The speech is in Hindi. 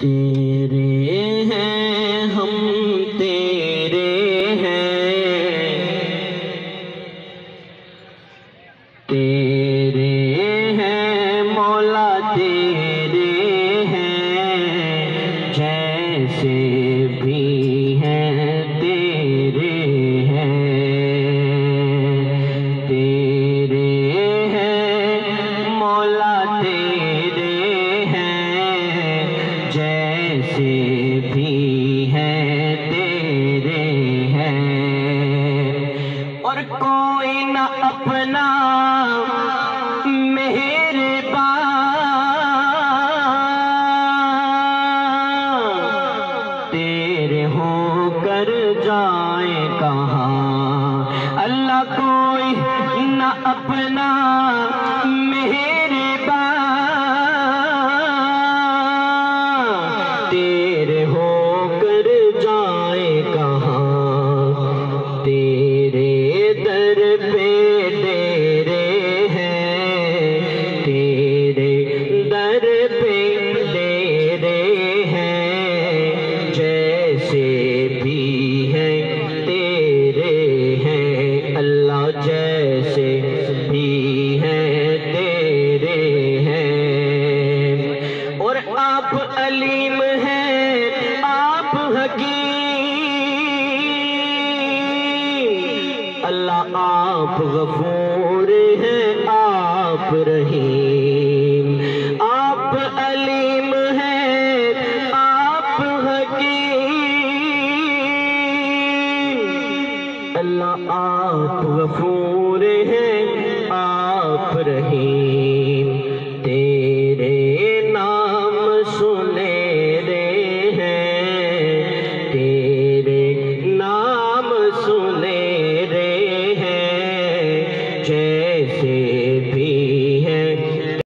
तेरे हैं हम तेरे हैं, तेरे हैं मौला तेरे हैं, जैसे भी हैं तेरे हैं। तेरे हैं मौला तेरे हैं, जैसे भी हैं तेरे हैं। और कोई न अपना मेहरबान तेरे होकर जाए कहाँ। अल्लाह कोई न अपना तेरे होकर जाए कहाँ। तेरे दर पे डेरे हैं, तेरे दर पे डेरे हैं, जैसे भी हैं तेरे हैं। अल्लाह जैसे भी हैं तेरे हैं। और आप अलीम आप हकीम, अल्लाह आप गफूर हैं आप रहीम। आप अलीम हैं आप हकीम, अल्लाह आप गफूर हैं आप रहीम। तेरे नाम सुने नाम सुने रे हैं,